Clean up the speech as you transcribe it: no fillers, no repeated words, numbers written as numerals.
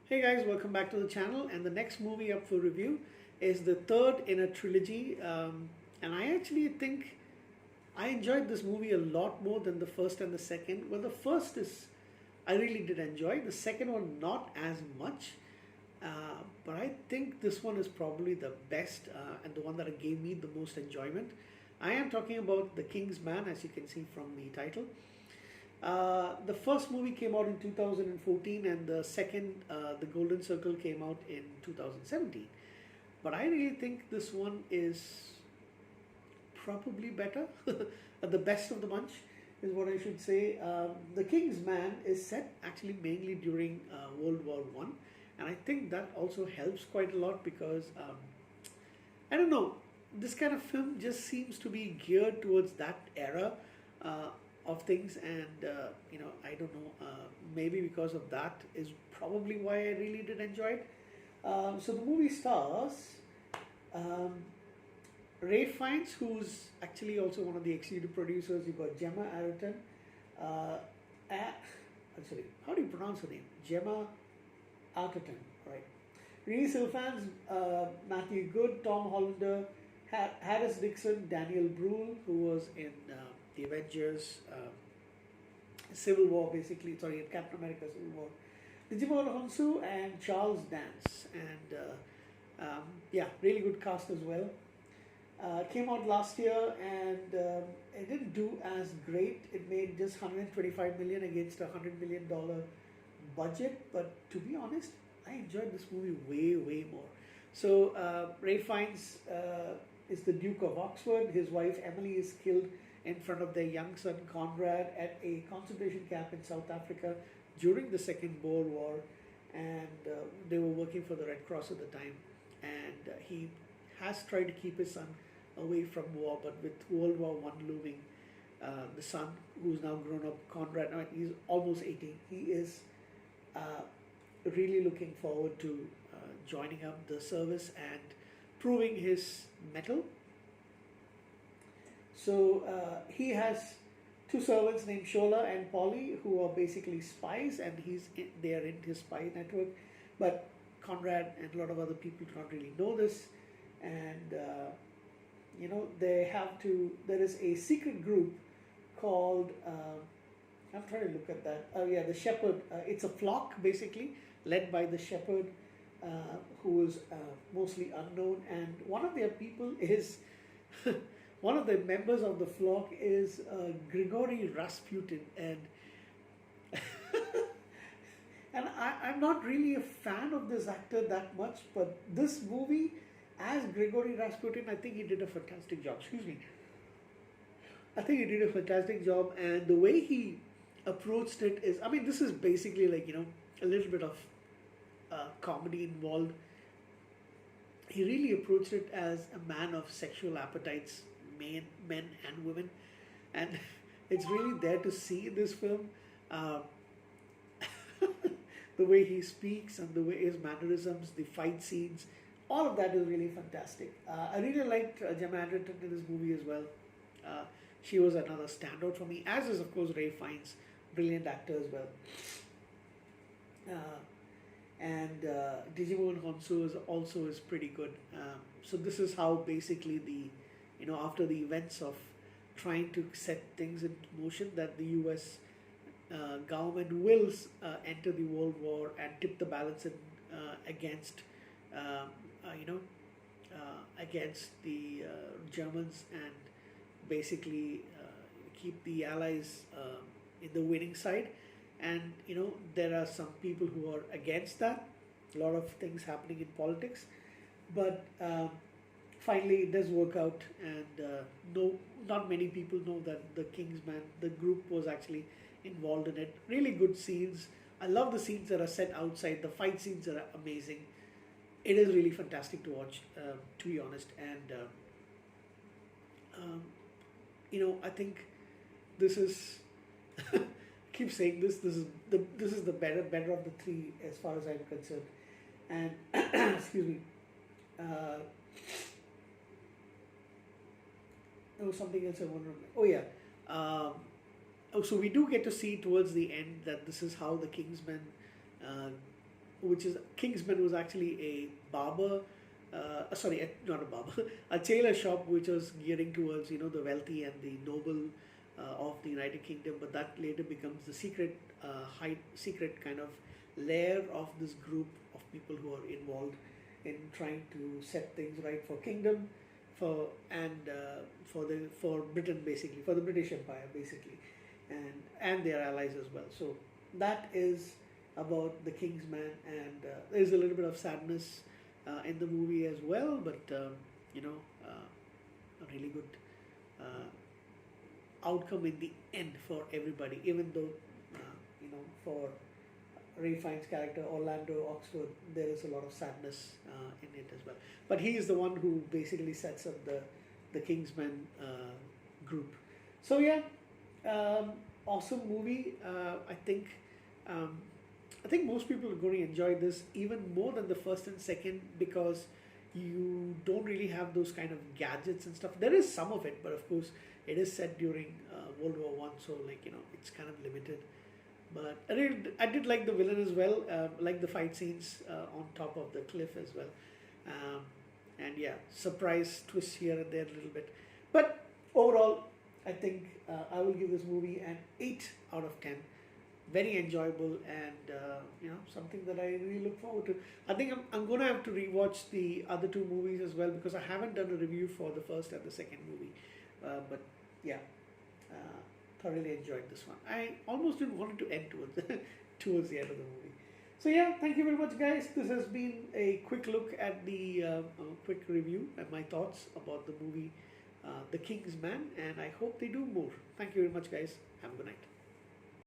Hey guys, welcome back to the channel. And the next movie up for review is the third in a trilogy. And I actually think I enjoyed this movie a lot more than the first and the second. Well, the first is I really did enjoy. The second one, not as much. But I think this one is probably the best and the one that gave me the most enjoyment. I am talking about The King's Man, as you can see from the title. The first movie came out in 2014, and the second, The Golden Circle, came out in 2017. But I really think this one is probably better. The best of the bunch is what I should say. The King's Man is set actually mainly during World War One, and I think that also helps quite a lot because I don't know, this kind of film just seems to be geared towards that era. Uh, of things, and I don't know, maybe because of that is probably why I really did enjoy it. So the movie stars um, Ray Fiennes, who's actually also one of the executive producers. You got Gemma Arterton, sorry, how do you pronounce her name? Gemma Arterton, right? Reese Ifans, Matthew Good, Tom Hollander, Harris Dixon, Daniel Bruhl, who was in the Avengers, Civil War, basically, sorry, in Captain America Civil War, Digimon Honsu and Charles Dance, and yeah, really good cast as well. Came out last year, and it didn't do as great. It made just 125 million against $100 million budget, but to be honest, I enjoyed this movie way more. So Ray Fiennes is the Duke of Oxford. His wife Emily is killed in front of their young son Conrad at a concentration camp in South Africa during the Second Boer War, and they were working for the Red Cross at the time. And he has tried to keep his son away from war, but with World War One looming, the son, who's now grown up, Conrad, I mean, he's almost 18. He is really looking forward to joining up the service and proving his mettle. So he has two servants named Shola and Polly, who are basically spies, and they are in his spy network. But Conrad and a lot of other people do not really know this, and they have to. There is a secret group called. I'm trying to look at that. Oh yeah, the shepherd. It's a flock basically led by the shepherd, who is mostly unknown, and one of their people is. One of the members of the flock is Grigory Rasputin, and and I'm not really a fan of this actor that much, but this movie, as Grigory Rasputin, I think he did a fantastic job. Excuse me. I think he did a fantastic job, and the way he approached it is, I mean, this is basically like, a little bit of comedy involved. He really approached it as a man of sexual appetites, men and women, and it's really there to see in this film. Uh, the way he speaks and the way his mannerisms, the fight scenes, all of that is really fantastic. I really liked Gemma Arterton in this movie as well. She was another standout for me, as is of course Ray Fiennes, brilliant actor as well. And Digimon Honsu is pretty good. So this is how basically after the events of trying to set things into motion, that the U.S. Government will enter the World War and tip the balance against against the Germans, and basically keep the Allies in the winning side. And there are some people who are against that. A lot of things happening in politics, but finally it does work out, and no, not many people know that the Kingsman, the group, was actually involved in it. Really good scenes. I love the scenes that are set outside. The fight scenes are amazing. It is really fantastic to watch, to be honest. And I think this is. Keep saying this. This is the better of the three as far as I'm concerned. And excuse me. There was something else I wanted to. Oh yeah. So we do get to see towards the end that this is how the Kingsmen which is Kingsman, was actually a barber. Sorry, not a barber, a tailor shop which was gearing towards the wealthy and the noble of the United Kingdom. But that later becomes the secret kind of lair of this group of people who are involved in trying to set things right for kingdom, for Britain, basically, for the British Empire, basically, and their allies as well. So that is about the Kingsman, and there's a little bit of sadness in the movie as well, but a really good outcome in the end for everybody, even though for Ray Fiennes' character Orlando Oxford, there is a lot of sadness in it as well. But he is the one who basically sets up the Kingsman group. So yeah, awesome movie. I think most people are going to enjoy this even more than the first and second, because you don't really have those kind of gadgets and stuff. There is some of it, but of course it is set during World War One, so it's kind of limited. But I did like the villain as well, like the fight scenes on top of the cliff as well. And yeah, surprise twist here and there a little bit. But overall, I think I will give this movie an 8 out of 10. Very enjoyable, and something that I really look forward to. I think I'm going to have to rewatch the other two movies as well, because I haven't done a review for the first and the second movie. But yeah, thoroughly enjoyed this one. I almost didn't want it to end towards the end of the movie. So yeah, thank you very much, guys. This has been a quick look at the quick review and my thoughts about the movie The Kingsman, and I hope they do more. Thank you very much, guys. Have a good night.